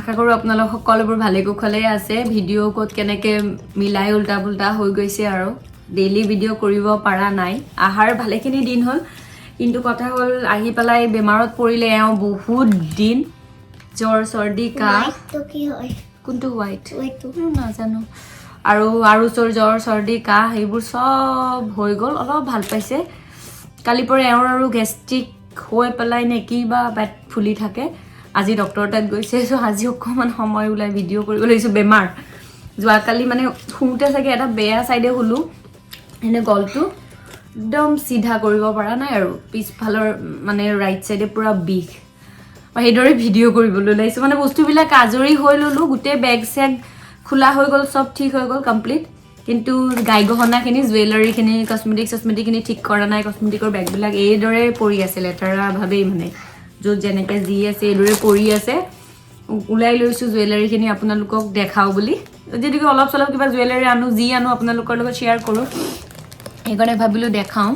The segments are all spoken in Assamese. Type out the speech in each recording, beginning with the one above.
আশা কৰোঁ আপোনালোক সকলোবোৰ ভালে কুশলে আছে ভিডিঅ' ক'ত কেনেকৈ মিলাই উল্টা পুল্টা হৈ গৈছে আৰু ডেইলি ভিডিঅ' কৰিব পৰা নাই আহাৰ ভালেখিনি দিন হ'ল কিন্তু কথা হ'ল আহি পেলাই বেমাৰত পৰিলে এওঁ বহুত দিন জ্বৰ চৰ্দি কাহ কোনটো হোৱাইট নাজানো আৰু জ্বৰ চৰ্দি কাহ এইবোৰ চব হৈ গ'ল অলপ ভাল পাইছে কালিৰ পৰা এওঁৰ আৰু গেষ্ট্ৰিক হৈ পেলাই নে কি বা পেট ফুলি থাকে আজি ডক্টৰ তাত গৈছে সো আজি অকমান সময় উলাই ভিডিঅ' কৰিব লৈছো বেমাৰ যোৱাকালি মানে শুতে চাগে এটা বেয়া সাইডে হলো এনে গলটো একদম সিধা কৰিব পৰা নাই আৰু পিছফালৰ মানে ৰাইট সাইডে পুৰা বিষ হেইদৰে ভিডিঅ' কৰিবলৈ লাইছো মানে বস্তুবিলাক আজৰি হৈ ললো গুটে বেগ সেগ খোলা হৈ গল সব ঠিক হৈ গল কমপ্লিট কিন্তু গাই গহনাখিনি জুৱেলাৰীখিনি কসমেটিকখিনি ঠিক কৰা নাই কসমেটিকৰ বেগবিলাক এইদৰে পৰি আছে লেটাৰা ভাবেই মানে য'ত যেনেকৈ যি আছে এইদৰে পৰি আছে উলাই লৈছো জুৱেলাৰীখিনি আপোনালোকক দেখাও বুলি যদি অলপ চলপ কিবা জুৱেলাৰী আনো যি আনো আপোনালোকৰ লগত শেয়াৰ কৰো এইকনে ভাবিলো দেখাও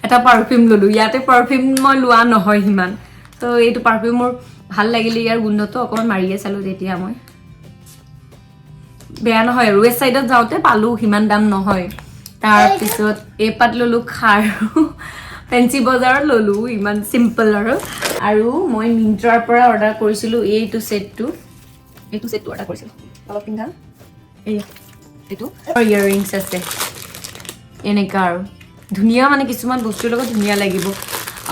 এটা পাৰফিউম ললো ইয়াতে পাৰফিউম মই লোৱা নহয় হিমান তো এইটো পাৰফিউম মোৰ ভাল লাগিলে ইয়াৰ গুণটো অকমান মাৰিয়ে চালো তেতিয়া মই বেয়া নহয় ৱেষ্ট সাইডত যাওতে পালো হিমান দাম নহয় তাৰ পিছত এই পাত ললো খাৰ ফেন্সি বজাৰত ললো ইমান সিম্পল আৰু মই মিন্ত্ৰাৰ পৰা অৰ্ডাৰ কৰিছিলো এইটো সেটটো অৰ্ডাৰ কৰিছিলো অলপ পিন্ধা এইটো ইয়াৰিংছ আছে এনেকা আৰু ধুনিয়া মানে কিছুমান বস্তুৰ লগত ধুনিয়া লাগিব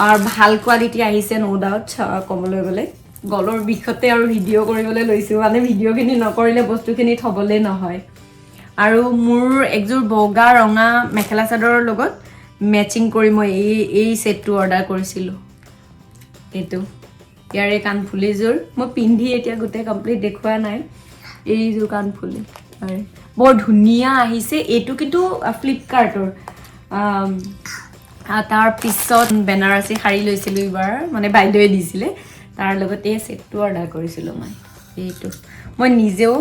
আৰু ভাল কোৱালিটি আহিছে নো ডাউট কবলৈ গলে গলৰ বিখতে আৰু ভিডিঅ' কৰিবলৈ লৈছো মানে ভিডিঅ'খিনি নকৰিলে বস্তুখিনি থবলে নহয় আৰু মোৰ একজোৰ বগা ৰঙা মেখেলা চাদৰৰ লগত ম্যাচিং কৰি মই এই সেটটো অৰ্ডাৰ কৰিছিলো এটো ইয়াৰে কানফুলিজোৰ মই পিন্ধি এতিয়া গুটে কমপ্লিট দেখুৱা নাই এই জোৰ কানফুলি আৰে বৰ ধুনিয়া আহিছে এটো কিন্তু ফ্লিপকাৰ্টৰ তাৰ পিছত বেনাৰসী শাড়ী লৈছিলো ইবাৰ মানে বাইদেৱে দিছিলে তাৰ লগতে সেটটো অৰ্ডাৰ কৰিছিলো এইটো মই নিজেও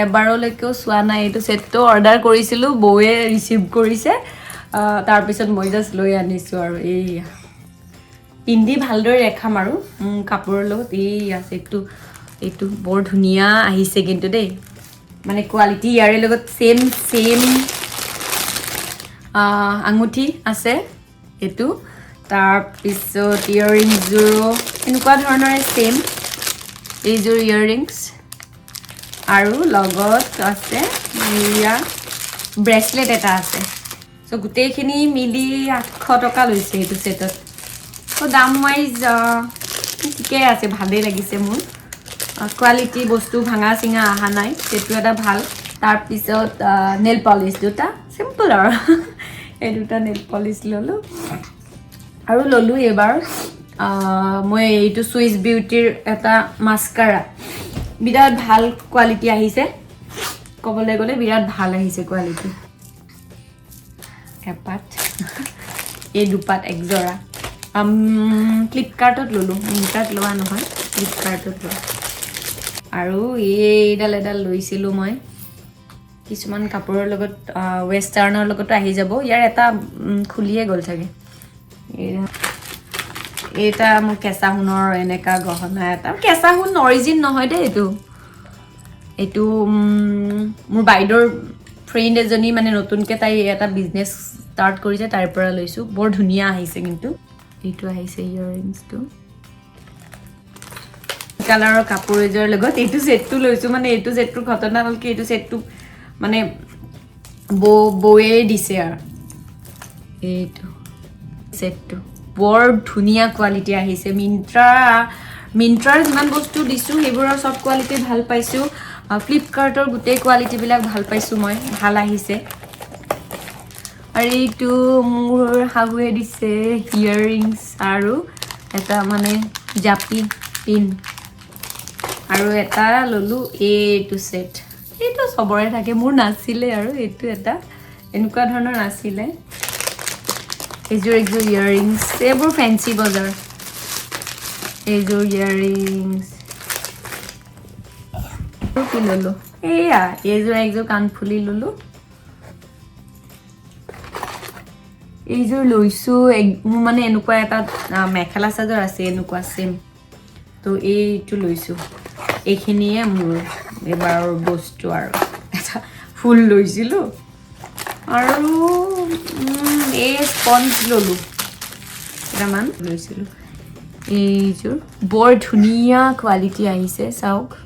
এবাৰলৈকেও চোৱা নাই এইটো সেটটো অৰ্ডাৰ কৰিছিলো বৌয়ে ৰিসিভ কৰিছে তাৰ পিছত মই জাস্ট লৈ আনিছো আৰু এইয়া পিন্ধি ভালদৰে দেখাম আৰু কাপোৰৰ লগত এইয়া এইটো বৰ ধুনিয়া আহিছে কিন্তু দেই মানে কোৱালিটি ইয়াৰে লগত সেম আঙুঠি আছে এটো তাৰ পিছত ইয়াৰিংজৰো এনেকুৱা ধৰণৰে সেম এইজোৰ ইয়াৰিংছ আৰু লগত আছে ইয়া ব্ৰেসলেট এটা আছে সো গুটেখিনি মিলি 800 টকা লৈছে এইটো সেটত তো দাম ওয়াইজ ঠিকে আছে ভালে লাগিছে মোৰ কোৱালিটি বস্তু ভাঙা সিঙা আহা নাই সেটো এটা ভাল তাৰ পিছত নেল পলিশ দুটা সিম্পল আৰু এই দুটা নেল পলিশ ললো আৰু ললো এবাৰ মই এইটো সুইস বিউটিৰ এটা মাস্কাৰা বিৰাট ভাল কোৱালিটি আহিছে কবলৈ গলে বিৰাট ভাল আহিছে কোৱালিটি এপাত এই দুপাত একজৰা ফ্লিপকাৰ্টত ললো মিন্ত্ৰাত লোৱা নহয় ফ্লিপকাৰ্টত লোৱা আৰু এডাল লৈছিলো মই কিছুমান কাপোৰৰ লগত ওয়েষ্টাৰ্ণৰ লগত আহি যাব ইয়াৰ এটা খুলিয়ে গল থাকে এটা মোৰ কেঁচা হুনৰ এনেকা গহনা এটা কেঁচা হুন অৰিজিন নহয় দে এইটো মোৰ বাইদৰ ফ্ৰেন্ড এজনী মানে নতুনকে তাই এটা বিজনেস স্টাৰ্ট কৰিছে তাৰ পৰা লৈছো বৰ ধুনিয়া আহিছে কিন্তু এইটো আহিছে ইয়াৰিংছটো কালাৰৰ কাপোৰ এজৰ লগত এইটো সেটটো লৈছো মানে এইটো সেটটো ঘটনা হল কি এইটো সেটটো মানে বৌয়ে দিছে আৰু এইটো সেটটো বৰ ধুনিয়া কোৱালিটি আহিছে মিন্ত্ৰাৰ যিমান বস্তু দিছো হেবোৰৰ সব কোৱালিটি ভাল পাইছো ফ্লিপকাৰ্টৰ গুটে কোৱালিটি বিলাক ভাল পাইছো মই ভাল আহিছে আৰু এইটো মোৰ হাগুৱে দিছে ইয়াৰিংছ আৰু এটা মানে জাপি পিন আৰু এটা ললো এইটো সেট এইটো সবৰে থাকে মোৰ নাছিলে আৰু এইটো এটা এনেকুৱা ধৰণৰ নাছিলে এইজোৰ ইয়াৰিংছ এইবোৰ ফেন্সি বজাৰ এইজোৰ ইয়াৰিংছ কি ললো এইয়া এইজোৰ কানফুলি ললো এইজোৰ লৈছো মোৰ মানে এনেকুৱা এটা মেখেলা চাদৰ আছে এনেকুৱা সেম তো এইটো লৈছো এইখিনিয়ে মোৰ এবাৰৰ বস্তু আৰু এটা ফুল লৈছিলোঁ আৰু এই স্পঞ্জ ল'লোঁ কেইটামান লৈছিলোঁ এইযোৰ বৰ ধুনীয়া কোৱালিটি আহিছে চাওক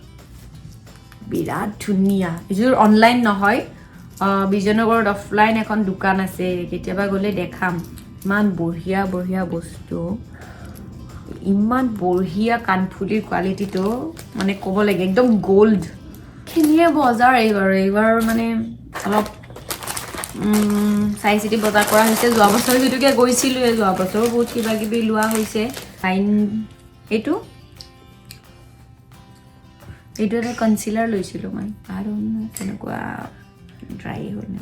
বিৰাট ধুনীয়া এইযোৰ অনলাইন নহয় বিজয়নগৰত অফলাইন এখন দোকান আছে কেতিয়াবা গ'লে দেখাম ইমান বঢ়িয়া বঢ়িয়া বস্তু ইমান বঢ়িয়া কাণফুলিৰ কোৱালিটিটো মানে ক'ব লাগে একদম গোল্ড খিনিয়ে বজাৰ এইবাৰ মানে অলপ চাই চিতি বজাৰ কৰা হৈছে যোৱা বছৰ যিটোকে গৈছিলোঁ যোৱা বছৰো বহুত কিবা কিবি লোৱা হৈছে ফাইন এইটো এটা কনচিলাৰ লৈছিলোঁ মই আৰু তেনেকুৱা ড্ৰাই হ'ল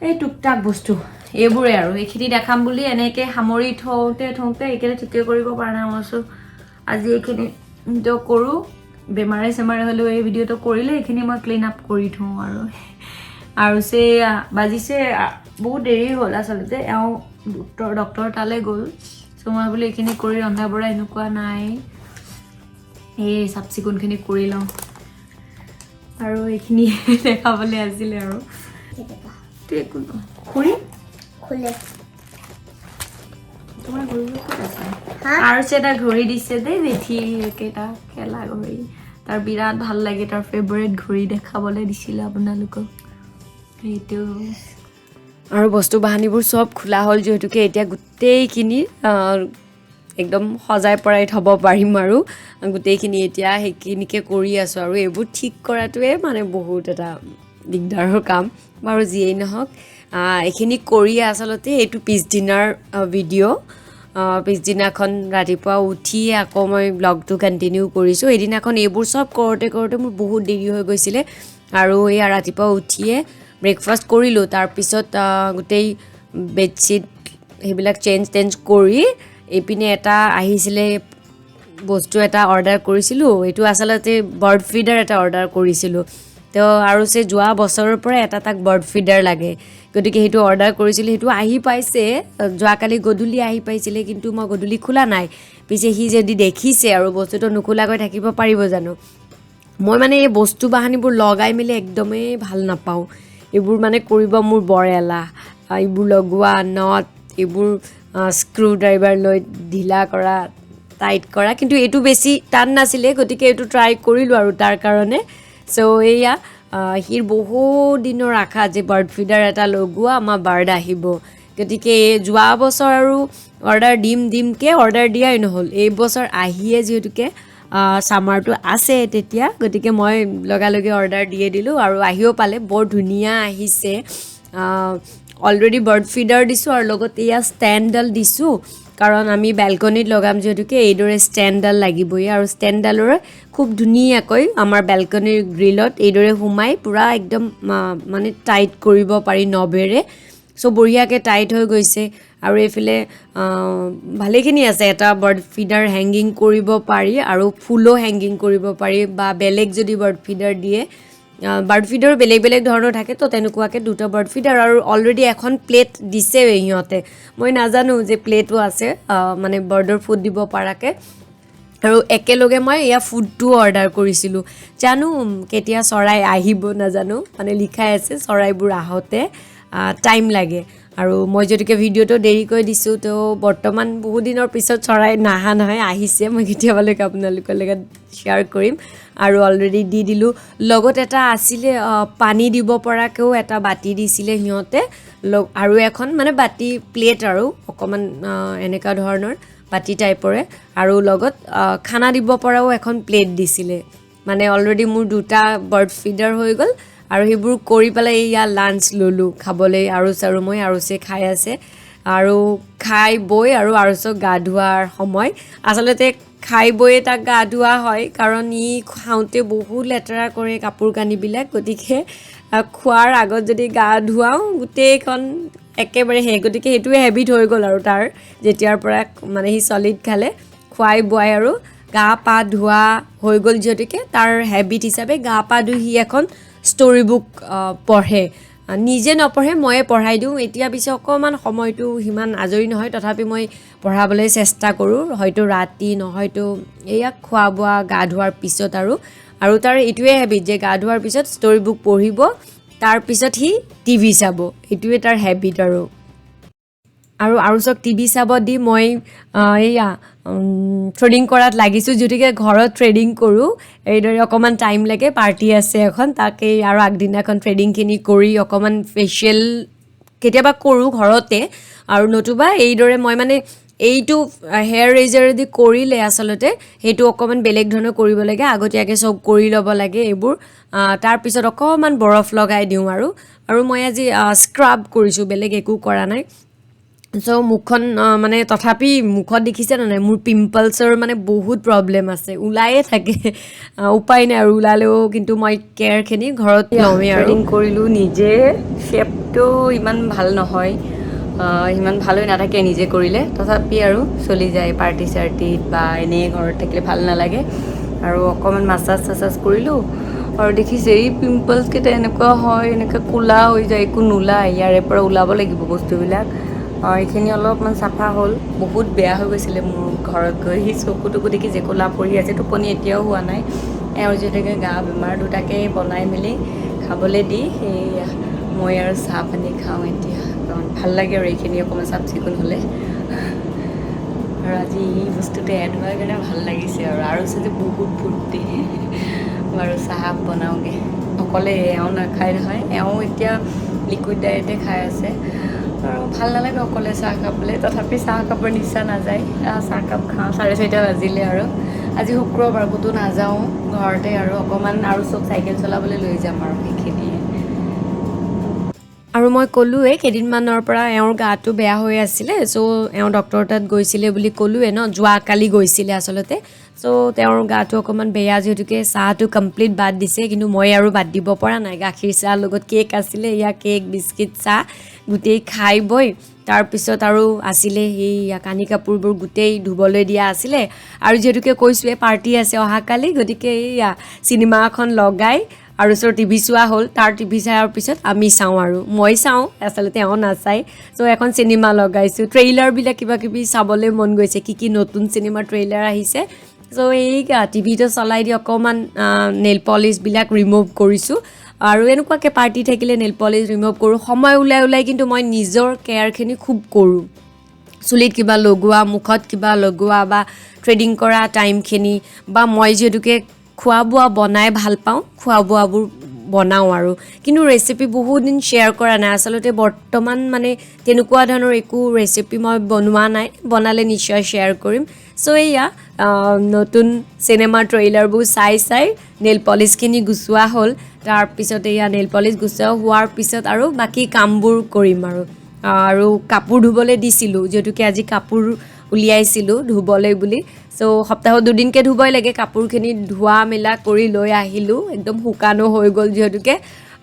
এই টুকটাক বস্তু এইবোৰে আৰু এইখিনি দেখাম বুলি এনেকৈ সামৰি থওঁতে এইকেইটা ঠিকে কৰিব পৰা নাই মই আজি এইখিনি কৰোঁ বেমাৰে চেমাৰে হ'লেও এই ভিডিঅ'টো কৰিলে এইখিনি মই ক্লিন আপ কৰি থওঁ আৰু বাজিছে বহুত দেৰি হ'ল আচলতে এওঁ ডক্টৰ তালৈ গ'ল চ' মই বোলো এইখিনি কৰি ৰন্ধা বঢ়া এনেকুৱা নাই এই চাফ চিকুণখিনি কৰি লওঁ আৰু এইখিনি দেখাবলৈ আছিলে আৰু একো নহয় খুৰী খুলে তোমাৰ ঘড়ী ক'ত আছে আৰু এটা ঘড়ী দিছে দেই জেঠি একেটা খেলা ঘড়ী তাৰ বিৰাট ভাল লাগে তাৰ ফেভৰেট ঘড়ী দেখাবলৈ দিছিলে আপোনালোকক সেইটো আৰু বস্তু বাহানিবোৰ চব খোলা হ'ল যিহেতুকে এতিয়া গোটেইখিনি একদম সজাই পৰাই থ'ব পাৰিম আৰু গোটেইখিনি এতিয়া সেইখিনিকে কৰি আছোঁ আৰু এইবোৰ ঠিক কৰাটোৱে মানে বহুত এটা দিগদাৰৰ কাম বাৰু যিয়েই নহওক এইখিনি কৰি আচলতে এইটো পিছদিনাৰ ভিডিঅ' পিছদিনাখন ৰাতিপুৱা উঠিয়ে আকৌ মই ব্লগটো কণ্টিনিউ কৰিছোঁ এদিনাখন এইবোৰ চব কৰোঁতে মোৰ বহুত দেৰি হৈ গৈছিলে আৰু এয়া ৰাতিপুৱা উঠিয়ে ব্ৰেকফাষ্ট কৰিলোঁ তাৰপিছত গোটেই বেডশ্বীট সেইবিলাক চেঞ্জ কৰি এইপিনে এটা আহিছিলে বস্তু এটা অৰ্ডাৰ কৰিছিলোঁ এইটো আচলতে বাৰ্ড ফিডাৰ এটা অৰ্ডাৰ কৰিছিলোঁ তো আৰু যোৱা বছৰৰ পৰা এটা তাক বাৰ্ড ফিডাৰ লাগে গতিকে সেইটো অৰ্ডাৰ কৰিছিলোঁ সেইটো আহি পাইছে যোৱাকালি গধূলি আহি পাইছিলে কিন্তু মই গধূলি খোলা নাই পিছে সি যদি দেখিছে আৰু বস্তুটো নোখোলাকৈ থাকিব পাৰিব জানো মই মানে এই বস্তু বাহানিবোৰ লগাই মেলি একদমেই ভাল নাপাওঁ এইবোৰ মানে কৰিব মোৰ বৰ এলাহ এইবোৰ লগোৱা নট এইবোৰ স্ক্ৰু ড্ৰাইভাৰ লৈ ঢিলা কৰা টাইট কৰা কিন্তু এইটো বেছি টান নাছিলে গতিকে এইটো ট্ৰাই কৰিলোঁ আৰু তাৰ কাৰণে চ' এয়া সিৰ বহুত দিনৰ আশা যে বাৰ্ড ফিডাৰ এটা লগোৱা আমাৰ বাৰ্ড আহিব গতিকে যোৱা বছৰ আৰু অৰ্ডাৰ দিমকৈ অৰ্ডাৰ দিয়াই নহ'ল এই বছৰ আহিয়ে যিহেতুকে ছামাৰটো আছে তেতিয়া গতিকে মই লগালগে অৰ্ডাৰ দিয়ে দিলোঁ আৰু আহিও পালে বৰ ধুনীয়া আহিছে অলৰেডি বাৰ্ড ফিডাৰ দিছোঁ আৰু লগত এয়া ষ্টেণ্ডডাল দিছোঁ কাৰণ আমি বেলকনিত লগাম যিহেতুকে এইদৰে ষ্টেণ্ডডাল লাগিবই আৰু ষ্টেণ্ডডালৰে খুব ধুনীয়াকৈ আমাৰ বেলকনিৰ গ্ৰিলত এইদৰে সোমাই পূৰা একদম মানে টাইট কৰিব পাৰি নবেৰে চ' বঢ়িয়াকৈ টাইট হৈ গৈছে আৰু এইফালে ভালেখিনি আছে এটা বাৰ্ড ফিডাৰ হেংগিং কৰিব পাৰি আৰু ফুলো হেংগিং কৰিব পাৰি বা বেলেগ যদি বাৰ্ড ফিডাৰ দিয়ে বাৰ্ড ফিডাৰো বেলেগ ধৰণৰ থাকে তো তেনেকুৱাকৈ দুটা বাৰ্ড ফিডাৰ আৰু অলৰেডি এখন প্লেট দিছে সিহঁতে মই নাজানো যে প্লেটো আছে মানে বাৰ্ডৰ ফুড দিব পৰাকৈ আৰু একেলগে মই এয়া ফুডটো অৰ্ডাৰ কৰিছিলোঁ জানো কেতিয়া চৰাই আহিব নাজানো মানে লিখাই আছে চৰাইবোৰ আহোঁতে টাইম লাগে আৰু মই যদিকে ভিডিঅ'টো দেৰিকৈ দিছোঁ তো বৰ্তমান বহুত দিনৰ পিছত চৰাই নাহা নহয় আহিছে মই কেতিয়াবালৈকে আপোনালোকৰ লগত শ্বেয়াৰ কৰিম আৰু অলৰেডি দি দিলোঁ লগত এটা আছিলে পানী দিব পৰাকৈও এটা বাতি দিছিলে সিহঁতে আৰু এখন মানে বাতি প্লেট আৰু অকণমান এনেকুৱা ধৰণৰ বাতি টাইপৰে আৰু লগত খানা দিব পৰাও এখন প্লেট দিছিলে মানে অলৰেডি মোৰ দুটা বাৰ্ড ফিডাৰ হৈ গ'ল আৰু সেইবোৰ কৰি পেলাই এয়া লাঞ্চ ল'লোঁ খাবলৈ আৰু মই খাই আছে আৰু খাই বৈ আৰু গা ধোৱাৰ সময় আচলতে খাই বৈয়ে তাক গা ধোৱা হয় কাৰণ ই খাওঁতে বহুত লেতেৰা কৰে কাপোৰ কানিবিলাক গতিকে খোৱাৰ আগত যদি গা ধুৱাওঁ গোটেইখন একেবাৰে গতিকে সেইটোৱে হেবিট হৈ গ'ল আৰু তাৰ যেতিয়াৰ পৰা মানে সি চলিড খালে খুৱাই বোৱাই আৰু গা পা ধোৱা হৈ গ'ল যিহেতুকে তাৰ হেবিট হিচাপে গা পা ধুই সি এখন ষ্টৰি বুক পঢ়ে নিজে নপঢ়ে ময়ে পঢ়াই দিওঁ এতিয়া পিছে অকণমান সময়টো সিমান আজৰি নহয় তথাপি মই পঢ়াবলৈ চেষ্টা কৰোঁ হয়তো ৰাতি নহয়তো এয়া খোৱা বোৱা গা ধোৱাৰ পিছত আৰু তাৰ এইটোৱে হেবিট যে গা ধোৱাৰ পিছত ষ্টৰী বুক পঢ়িব তাৰপিছত সি টিভি চাব এইটোৱে তাৰ হেবিট আৰু আৰুচক টিভি চাব দি মই এয়া ট্ৰেডিং কৰাত লাগিছোঁ যদিকে ঘৰত ট্ৰেডিং কৰোঁ এইদৰে অকণমান টাইম লাগে পাৰ্টি আছে এখন তাকেই আৰু আগদিনাখন ট্ৰেডিংখিনি কৰি অকণমান ফেচিয়েল কেতিয়াবা কৰোঁ ঘৰতে আৰু নতুবা এইদৰে মই মানে এইটো হেয়াৰ ৰেজাৰেদি কৰিলে আচলতে সেইটো অকণমান বেলেগ ধৰণৰ কৰিব লাগে আগতীয়াকৈ চব কৰি ল'ব লাগে এইবোৰ তাৰপিছত অকণমান বৰফ লগাই দিওঁ আৰু মই আজি স্ক্ৰাব কৰিছোঁ বেলেগ একো কৰা নাই চ' মুখখন মানে তথাপি মুখত দেখিছে নাই মোৰ পিম্পলছৰ মানে বহুত প্ৰব্লেম আছে ওলায়ে থাকে উপায় নাই আৰু ওলালেও কিন্তু মই কেয়াৰখিনি ঘৰত লওঁৱেই আৰু থ্ৰেডিং কৰিলোঁ নিজে শ্বেপটো ইমান ভাল নহয় ইমান ভাল হৈ নাথাকে নিজে কৰিলে তথাপি আৰু চলি যায় পাৰ্টি চাৰ্টিত বা এনেই ঘৰত থাকিলে ভাল নালাগে আৰু অকণমান মাছাজ চাছাজ কৰিলোঁ আৰু দেখিছে এই পিম্পলছকেইটা এনেকুৱা হয় এনেকৈ ক'লা হৈ যায় একো নোলায় ইয়াৰে পৰা ওলাব লাগিব বস্তুবিলাক এইখিনি অলপমান চাফা হ'ল বহুত বেয়া হৈ গৈছিলে মোৰ ঘৰত গৈ সি চকুটুকু দেখি যে ক'লা পৰি আছে টোপনি এতিয়াও হোৱা নাই এওঁৰ যিহেতুকে গা বেমাৰ দুটাকে বনাই মেলি খাবলৈ দি সেই মই আৰু চাহ পানী খাওঁ এতিয়া ভাল লাগে আৰু এইখিনি অকণমান চাফ চিকুণ হ'লে আৰু আজি এই বস্তুটো এড হোৱাৰ কাৰণে ভাল লাগিছে আৰু চাগে বহুত ফূৰ্তি বাৰু চাহ বনাওঁগৈ অকলে এওঁ নাখায় নহয় এওঁ এতিয়া লিকুইড ডায়েটে খাই আছে আৰু ভাল নালাগে অকলে চাহ খাবলৈ তথাপি চাহ কাপৰ নিচা নাযায় চাহকাপ খাওঁ 4:30 বাজিলে আৰু আজি শুক্ৰবাৰ ক'তো নাযাওঁ ঘৰতে আৰু অকণমান আৰু চব চাইকেল চলাবলৈ লৈ যাম আৰু সেইখিনিয়ে আৰু মই ক'লোৱে কেইদিনমানৰ পৰা এওঁৰ গাটো বেয়া হৈ আছিলে চ' এওঁ ডক্টৰ তাত গৈছিলে বুলি ক'লোৱে ন যোৱাকালি গৈছিলে আচলতে চ' তেওঁৰ গাটো অকণমান বেয়া যিহেতুকে চাহটো কমপ্লিট বাদ দিছে কিন্তু মই আৰু বাদ দিব পৰা নাই গাখীৰ চাহ লগত কেক আছিলে ইয়াৰ কেক বিস্কিট চাহ গোটেই খাই বৈ তাৰপিছত আৰু আছিলে সেই কানি কাপোৰবোৰ গোটেই ধুবলৈ দিয়া আছিলে আৰু যিহেতুকে কৈছোঁৱে পাৰ্টি আছে অহাকালি গতিকে এইয়া চিনেমা এখন লগাই আৰু ওচৰ টিভি চোৱা হ'ল তাৰ টিভি চোৱাৰ পিছত আমি চাওঁ আৰু মই চাওঁ আচলতে এওঁ নাচায় চ' এখন চিনেমা লগাইছোঁ ট্ৰেইলাৰবিলাক কিবা কিবি চাবলৈ মন গৈছে কি নতুন চিনেমা ট্ৰেইলাৰ আহিছে চ' এই টিভিটো চলাই দি অকণমান নেইল পলিচবিলাক ৰিমুভ কৰিছোঁ আৰু এনেকুৱাকৈ পাৰ্টি থাকিলে নেইল পলিচ ৰিমুভ কৰোঁ সময় ওলাই কিন্তু মই নিজৰ কেয়াৰখিনি খুব কৰোঁ চুলিত কিবা লগোৱা মুখত কিবা লগোৱা বা থ্ৰেডিং কৰা টাইমখিনি বা মই যিহেতুকে খোৱা বোৱা বনাই ভাল পাওঁ খোৱা বোৱাবোৰ বনাওঁ আৰু কিন্তু ৰেচিপি বহুত দিন শ্বেয়াৰ কৰা নাই আচলতে বৰ্তমান মানে তেনেকুৱা ধৰণৰ একো ৰেচিপি মই বনোৱা নাই বনালে নিশ্চয় শ্বেয়াৰ কৰিম চ' এয়া নতুন চিনেমা ট্ৰেইলাৰবোৰ চাই নেইল পলিচখিনি গুচোৱা হ'ল তাৰপিছত এয়া নেইল পলিচ গুচোৱা হোৱাৰ পিছত আৰু বাকী কামবোৰ কৰিম আৰু কাপোৰ ধুবলৈ দিছিলোঁ যিহেতুকে আজি কাপোৰ উলিয়াইছিলোঁ ধুবলৈ বুলি চ' সপ্তাহত 2 দিনকৈ ধুবই লাগে কাপোৰখিনি ধোৱা মেলা কৰি লৈ আহিলোঁ একদম শুকানো হৈ গ'ল যিহেতুকে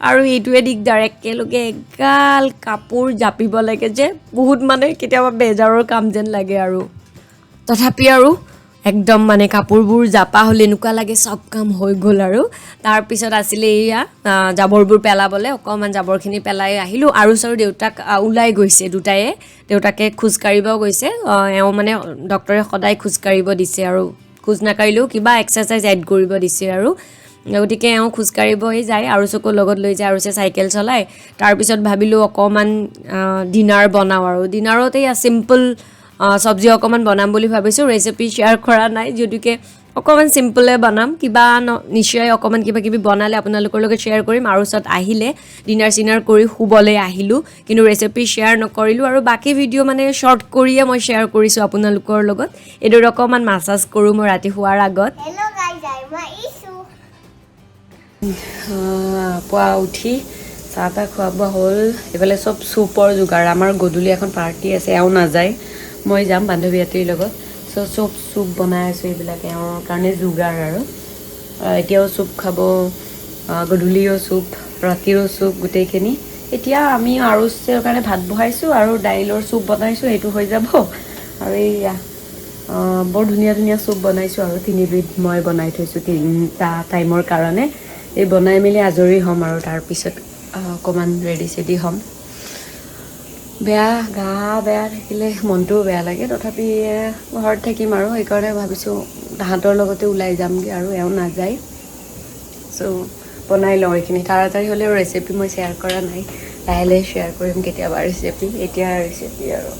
আৰু এইটোৱে দিগদাৰ একেলগে এগাল কাপোৰ জাপিব লাগে যে বহুত মানে কেতিয়াবা বেজাৰৰ কাম যেন লাগে আৰু তথাপি আৰু একদম মানে কাপোৰবোৰ জাপা হ'লে এনেকুৱা লাগে চব কাম হৈ গ'ল আৰু তাৰপিছত আছিলে এয়া জাবৰবোৰ পেলাবলৈ অকণমান জাবৰখিনি পেলাই আহিলোঁ আৰু দেউতাক ওলাই গৈছে দুটায়ে দেউতাকে খোজকাঢ়িব গৈছে এওঁ মানে ডক্টৰে সদায় খোজকাঢ়িব দিছে আৰু খোজ নাকাঢ়িলেও কিবা এক্সাৰচাইজ এড কৰিব দিছে আৰু গতিকে এওঁ খোজকাঢ়িবই যায় আৰু চকুৰ লগত লৈ যায় আৰু চাইকেল চলায় তাৰপিছত ভাবিলোঁ অকণমান ডিনাৰ বনাওঁ আৰু ডিনাৰত এয়া চিম্পল চব্জি অকণমান বনাম বুলি ভাবিছোঁ ৰেচিপি শ্বেয়াৰ কৰা নাই যদিকে অকণমান চিম্পলে বনাম কিবা নিশ্চয় অকণমান কিবা কিবি বনালে আপোনালোকৰ লগত শ্বেয়াৰ কৰিম আৰু আহিলে ডিনাৰ চিনাৰ কৰি শুবলৈ আহিলোঁ কিন্তু ৰেচিপি শ্বেয়াৰ নকৰিলোঁ আৰু বাকী ভিডিঅ' মানে শ্বৰ্ট কৰিয়ে মই শ্বেয়াৰ কৰিছোঁ আপোনালোকৰ লগত এইদৰে অকণমান মাছাজ কৰোঁ মই ৰাতি শোৱাৰ আগত পুৱা উঠি চাহ তাহ খোৱা বোৱা হ'ল এইফালে চব চুপৰ যোগাৰ আমাৰ গধূলি এখন পাৰ্টি আছে এওঁ নাযায় মই যাম বান্ধৱী এটিৰ লগত চ' চব চুপ বনাই আছোঁ এইবিলাক এওঁৰ কাৰণে যোগাৰ আৰু এতিয়াও চুপ খাব গধূলিও চুপ ৰাতিও চুপ গোটেইখিনি এতিয়া আমি আৰুচৰ কাৰণে ভাত বহাইছোঁ আৰু দাইলৰ চুপ বনাইছোঁ সেইটো হৈ যাব আৰু এইয়া বৰ ধুনীয়া চুপ বনাইছোঁ আৰু 3বিধ মই বনাই থৈছোঁ 3টা টাইমৰ কাৰণে এই বনাই মেলি আজৰি হ'ম আৰু তাৰপিছত অকণমান ৰেডি চেডি হ'ম বেয়া গা বেয়া থাকিলে মনটোও বেয়া লাগে তথাপি ঘৰত থাকিম আৰু সেইকাৰণে ভাবিছোঁ তাহাঁতৰ লগতে ওলাই যামগৈ আৰু এওঁ নাযায় চ' বনাই লওঁ এইখিনি তাড়াতাড়ি হ'লেও ৰেচিপি মই শ্বেয়াৰ কৰা নাই লাহে লাহে শ্বেয়াৰ কৰিম কেতিয়াবা ৰেচিপি এতিয়া ৰেচিপি আৰু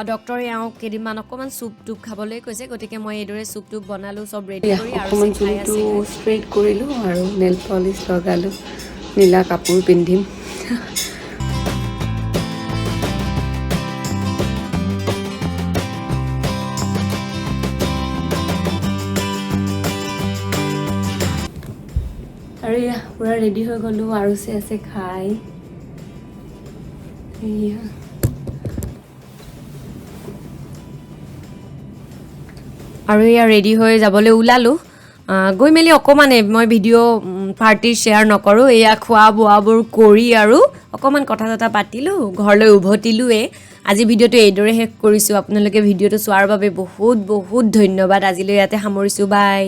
ডক্টৰে এওঁক কেইদিনমান অকণমান চুপ টুপ খাবলৈ কৈছে গতিকে মই এইদৰে চুপ টুপ বনালোঁ চব ৰেডি কৰি আৰু অকণমান খাই চুলিটো আছিলোঁ ষ্ট্ৰেইট কৰিলোঁ আৰু নেল পলিছ লগালোঁ নীলা কাপোৰ পিন্ধিম আৰু এয়া পূৰা ৰেডি হৈ গ'লোঁ আৰু আছে খাই এয়া আৰু এয়া ৰেডি হৈ যাবলৈ ওলালোঁ গৈ মেলি অকণমান মই ভিডিঅ' পাৰ্টি শ্বেয়াৰ নকৰোঁ এয়া খোৱা বোৱাবোৰ কৰি আৰু অকণমান কথা চথা পাতিলোঁ ঘৰলৈ উভতিলোঁৱে আজি ভিডিঅ'টো এইদৰে শেষ কৰিছোঁ আপোনালোকে ভিডিঅ'টো চোৱাৰ বাবে বহুত বহুত ধন্যবাদ আজিলৈ ইয়াতে সামৰিছোঁ বাই